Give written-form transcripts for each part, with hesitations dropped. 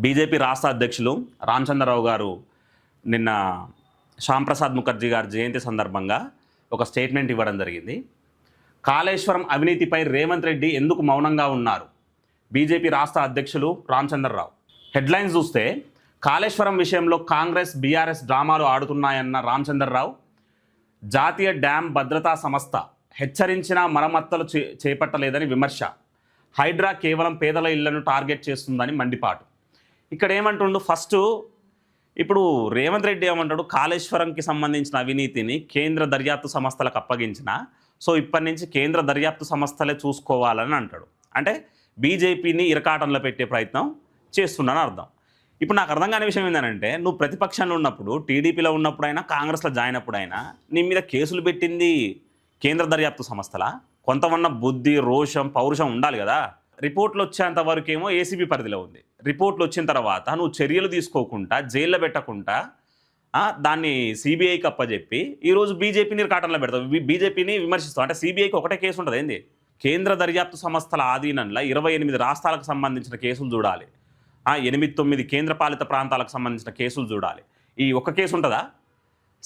BJP రాష్ట్ర అధ్యక్షులు రామచంద్రరావు గారు నిన్న శ్యాంప్రసాద్ ముఖర్జీ గారి జయంతి సందర్భంగా ఒక స్టేట్మెంట్ ఇవ్వడం జరిగింది. కాళేశ్వరం అవినీతిపై రేవంత్ రెడ్డి ఎందుకు మౌనంగా ఉన్నారు? బీజేపీ రాష్ట్ర అధ్యక్షులు రామచంద్రరావు. హెడ్లైన్స్ చూస్తే కాళేశ్వరం విషయంలో కాంగ్రెస్ బీఆర్ఎస్ డ్రామాలు ఆడుతున్నాయన్న రామచంద్రరావు, జాతీయ డ్యామ్ భద్రతా సంస్థ హెచ్చరించినా మరమ్మతులు చేపట్టలేదని విమర్శ, హైడ్రా కేవలం పేదల ఇళ్లను టార్గెట్ చేస్తుందని మండిపాటు. ఇక్కడ ఏమంటుండు, ఫస్ట్ ఇప్పుడు రేవంత్ రెడ్డి ఏమంటాడు, కాళేశ్వరంకి సంబంధించిన అవినీతిని కేంద్ర దర్యాప్తు సంస్థలకు అప్పగించిన, సో ఇప్పటి నుంచి కేంద్ర దర్యాప్తు సంస్థలే చూసుకోవాలని అంటాడు. అంటే బీజేపీని ఇరకాటంలో పెట్టే ప్రయత్నం చేస్తున్నాను అర్థం. ఇప్పుడు నాకు అర్థం కాని విషయం ఏంటంటే, నువ్వు ప్రతిపక్షంలో ఉన్నప్పుడు, టీడీపీలో ఉన్నప్పుడైనా, కాంగ్రెస్లో జాయిన్ అప్పుడైనా నీ మీద కేసులు పెట్టింది కేంద్ర దర్యాప్తు సంస్థల. కొంతమన్నా బుద్ధి, రోషం, పౌరుషం ఉండాలి కదా. రిపోర్ట్లు వచ్చేంత వరకు ఏమో ఏసీబీ పరిధిలో ఉంది. రిపోర్ట్లు వచ్చిన తర్వాత నువ్వు చర్యలు తీసుకోకుండా, జైల్లో పెట్టకుండా దాన్ని సిబిఐకి అప్పచెప్పి ఈరోజు బీజేపీని కాటంలో పెడతావు, బీజేపీని విమర్శిస్తావు. అంటే సిబిఐకి ఒకటే కేసు ఉంటుంది ఏంది? కేంద్ర దర్యాప్తు సంస్థల ఆధీనంలో 28 రాష్ట్రాలకు సంబంధించిన కేసులు చూడాలి, 8-9 కేంద్రపాలిత ప్రాంతాలకు సంబంధించిన కేసులు చూడాలి. ఈ ఒక్క కేసు ఉంటుందా?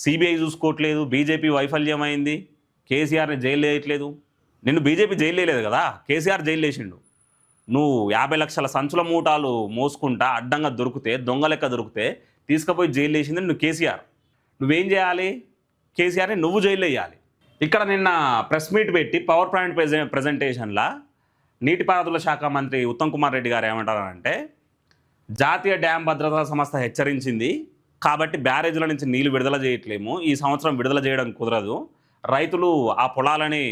సిబిఐ చూసుకోవట్లేదు, బీజేపీ వైఫల్యమైంది, కేసీఆర్ని జైలు వేయట్లేదు. నిన్ను బీజేపీ జైలు వేయలేదు కదా, కేసీఆర్ జైలు వేసిండు. నువ్వు 50 లక్షల సంచుల మూటాలు మోసుకుంటా అడ్డంగా దొరికితే, దొంగ లెక్క దొరికితే తీసుకుపోయి జైలు వేసింది నువ్వు కేసీఆర్. నువ్వేం చేయాలి? కేసీఆర్ని నువ్వు జైలు వేయాలి. ఇక్కడ నిన్న ప్రెస్ మీట్ పెట్టి పవర్ పాయింట్ ప్రజెంటేషన్లో నీటిపారుదల శాఖ మంత్రి ఉత్తమ్ కుమార్ రెడ్డి గారు ఏమంటారంటే, జాతీయ డ్యామ్ భద్రతా సంస్థ హెచ్చరించింది కాబట్టి బ్యారేజ్ల నుంచి నీళ్లు విడుదల చేయట్లేము, ఈ సంవత్సరం విడుదల చేయడం కుదరదు, రైతులు ఆ పొలాలని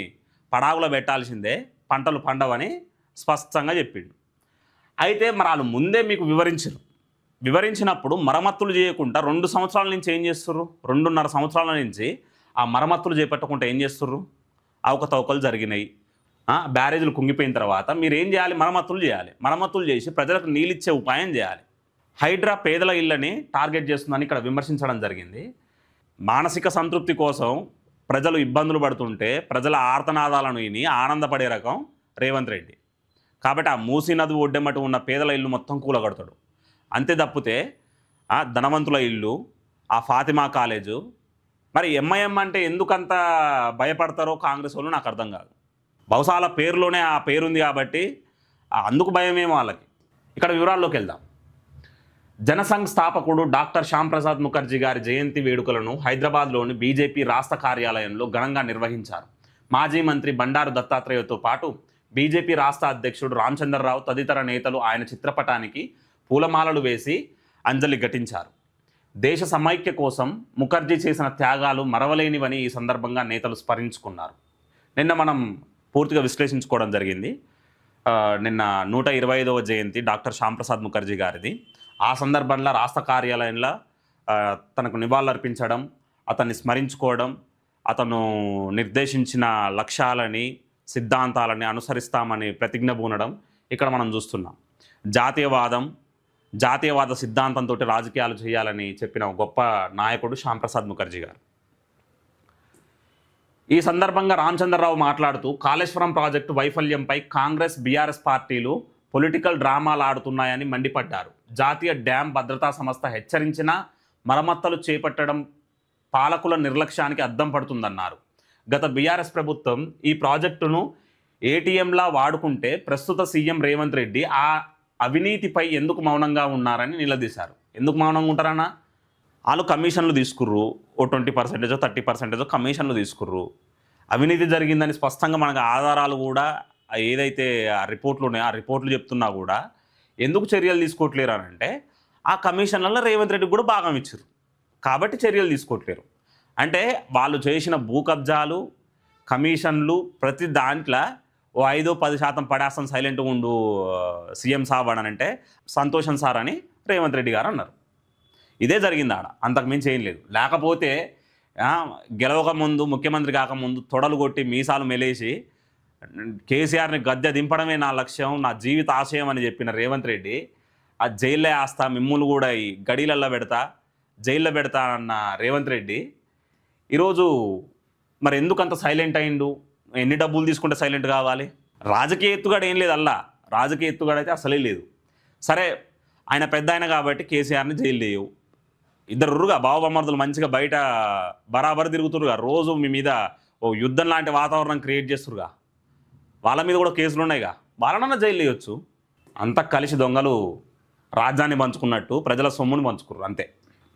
పడాగులో పెట్టాల్సిందే, పంటలు పండవని స్పష్టంగా చెప్పిండు. అయితే మరి వాళ్ళు ముందే మీకు వివరించినప్పుడు మరమ్మతులు చేయకుండా 2 సంవత్సరాల నుంచి ఏం చేస్తుర్రు? 2.5 సంవత్సరాల నుంచి ఆ మరమ్మతులు చేపట్టకుండా ఏం చేస్తుర్రు? అవకతవకలు జరిగినాయి. బ్యారేజీలు కుంగిపోయిన తర్వాత మీరు ఏం చేయాలి? మరమ్మతులు చేయాలి. మరమ్మతులు చేసి ప్రజలకు నీళ్ళిచ్చే ఉపాయం చేయాలి. హైడ్రా పేదల ఇళ్ళని టార్గెట్ చేస్తుందని ఇక్కడ విమర్శించడం జరిగింది. మానసిక సంతృప్తి కోసం ప్రజలు ఇబ్బందులు పడుతుంటే ప్రజల ఆర్తనాదాలను విని ఆనందపడే రకం రేవంత్ రెడ్డి. కాబట్టి ఆ మూసీ నది ఒడ్డెమ్మట ఉన్న పేదల ఇల్లు మొత్తం కూలగడతాడు. అంతే తప్పితే ఆ ధనవంతుల ఇల్లు, ఆ ఫాతిమా కాలేజు, మరి ఎంఐఎం అంటే ఎందుకంత భయపడతారో కాంగ్రెస్ వాళ్ళు నాకు అర్థం కాదు. బహుశా వాళ్ళ పేరులోనే ఆ పేరుంది కాబట్టి అందుకు భయమేమో వాళ్ళకి. ఇక్కడ వివరాల్లోకి వెళ్దాం. జనసంఘ్ స్థాపకుడు డాక్టర్ శ్యాంప్రసాద్ ముఖర్జీ గారి జయంతి వేడుకలను హైదరాబాద్లోని బీజేపీ రాష్ట్ర కార్యాలయంలో ఘనంగా నిర్వహించారు. మాజీ మంత్రి బండారు దత్తాత్రేయతో పాటు బీజేపీ రాష్ట్ర అధ్యక్షుడు రామచంద్రరావు తదితర నేతలు ఆయన చిత్రపటానికి పూలమాలలు వేసి అంజలి ఘటించారు. దేశ సమైక్య కోసం ముఖర్జీ చేసిన త్యాగాలు మరవలేనివని ఈ సందర్భంగా నేతలు స్మరించుకున్నారు. నిన్న మనం పూర్తిగా విశ్లేషించుకోవడం జరిగింది. నిన్న 125వ జయంతి డాక్టర్ శ్యాంప్రసాద్ ముఖర్జీ గారిది. ఆ సందర్భంలో రాష్ట్ర కార్యాలయంలో తనకు నివాళులర్పించడం, అతన్ని స్మరించుకోవడం, అతను నిర్దేశించిన లక్ష్యాలని, సిద్ధాంతాలని అనుసరిస్తామని ప్రతిజ్ఞ పూనడం ఇక్కడ మనం చూస్తున్నాం. జాతీయవాద సిద్ధాంతంతో రాజకీయాలు చేయాలని చెప్పిన గొప్ప నాయకుడు శ్యాంప్రసాద్ ముఖర్జీ గారు. ఈ సందర్భంగా రామచంద్రరావు మాట్లాడుతూ, కాళేశ్వరం ప్రాజెక్టు వైఫల్యంపై కాంగ్రెస్ బీఆర్ఎస్ పార్టీలు పొలిటికల్ డ్రామాలు ఆడుతున్నాయని మండిపడ్డారు. జాతీయ డ్యామ్ భద్రతా సంస్థ హెచ్చరించినా మరమ్మతులు చేపట్టడం పాలకుల నిర్లక్ష్యానికి అద్దం పడుతుందన్నారు. గత బీఆర్ఎస్ ప్రభుత్వం ఈ ప్రాజెక్టును ఏటీఎంలా వాడుకుంటే ప్రస్తుత సీఎం రేవంత్ రెడ్డి ఆ అవినీతిపై ఎందుకు మౌనంగా ఉన్నారని నిలదీశారు. ఎందుకు మౌనంగా ఉంటారన్నా? వాళ్ళు కమిషన్లు తీసుకుర్రు, ఓ 20%, 30% కమిషన్లు తీసుకుర్రు. అవినీతి జరిగిందని స్పష్టంగా మనకు ఆధారాలు కూడా ఏదైతే ఆ రిపోర్ట్లు ఉన్నాయో ఆ రిపోర్ట్లు చెప్తున్నా కూడా ఎందుకు చర్యలు తీసుకోవట్లేరు అని అంటే, ఆ కమిషన్లలో రేవంత్ రెడ్డికి కూడా భాగం ఇచ్చారు కాబట్టి చర్యలు తీసుకోవట్లేరు. అంటే వాళ్ళు చేసిన భూ కబ్జాలు, కమిషన్లు, ప్రతి దాంట్లో ఓ 5-10% పడేస్తాం, సైలెంట్గా ఉండు సీఎం సాబ్ అని అంటే సంతోషం సార్ అని రేవంత్ రెడ్డి గారు అన్నారు. ఇదే జరిగింది ఆడ, అంతకుమించి ఏం లేదు. లేకపోతే గెలవకముందు, ముఖ్యమంత్రి కాకముందు తొడలు కొట్టి మీసాలు మెలేసి కేసీఆర్ని గద్దె దింపడమే నా లక్ష్యం, నా జీవిత ఆశయం అని చెప్పిన రేవంత్ రెడ్డి ఆ జైల్లో వేస్తా, మిమ్ములు కూడా ఈ గడీలల్లో పెడతా, జైల్లో పెడతా అన్న రేవంత్ రెడ్డి ఈరోజు మరి ఎందుకంత సైలెంట్ అయిండు? ఎన్ని డబ్బులు తీసుకుంటే సైలెంట్ కావాలి? రాజకీయ ఎత్తుగడ ఏం లేదు, రాజకీయ ఎత్తుగడ అయితే అసలే లేదు. సరే, ఆయన పెద్ద ఆయన కాబట్టి కేసీఆర్ని జైలు లేవు. ఇద్దరు రురుగా బావబమ్మర్దులు మంచిగా బయట బరాబర్ తిరుగుతురుగా, రోజు మీ మీద ఓ యుద్ధం లాంటి వాతావరణం క్రియేట్ చేస్తురుగా, వాళ్ళ మీద కూడా కేసులు ఉన్నాయిగా, వాళ్ళనన్నా జైలు వేయొచ్చు. అంతా కలిసి దొంగలు రాజ్యాన్ని పంచుకున్నట్టు ప్రజల సొమ్ముని పంచుకుర్రు అంతే.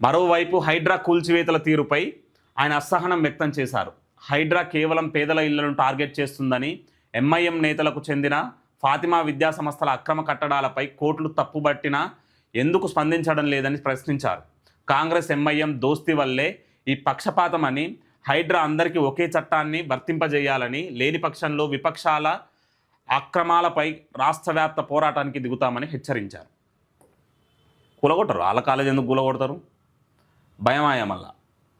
మరోవైపు హైడ్రా కూల్చివేతల తీరుపై ఆయన అసహనం వ్యక్తం చేశారు. హైడ్రా కేవలం పేదల ఇళ్లను టార్గెట్ చేస్తుందని, ఎంఐఎం నేతలకు చెందిన ఫాతిమా విద్యా సంస్థల అక్రమ కట్టడాలపై కోర్టులు తప్పుబట్టినా ఎందుకు స్పందించడం లేదని ప్రశ్నించారు. కాంగ్రెస్ ఎంఐఎం దోస్తీ వల్లే ఈ పక్షపాతం అని, హైడ్రా అందరికీ ఒకే చట్టాన్ని వర్తింపజేయాలని, లేని పక్షంలో విపక్షాల అక్రమాలపై రాష్ట్రవ్యాప్త పోరాటానికి దిగుతామని హెచ్చరించారు. కూలగొట్టరు, వాళ్ళ కాలేజ్ ఎందుకు కూలగొడతారు? భయం ఆయా మళ్ళా.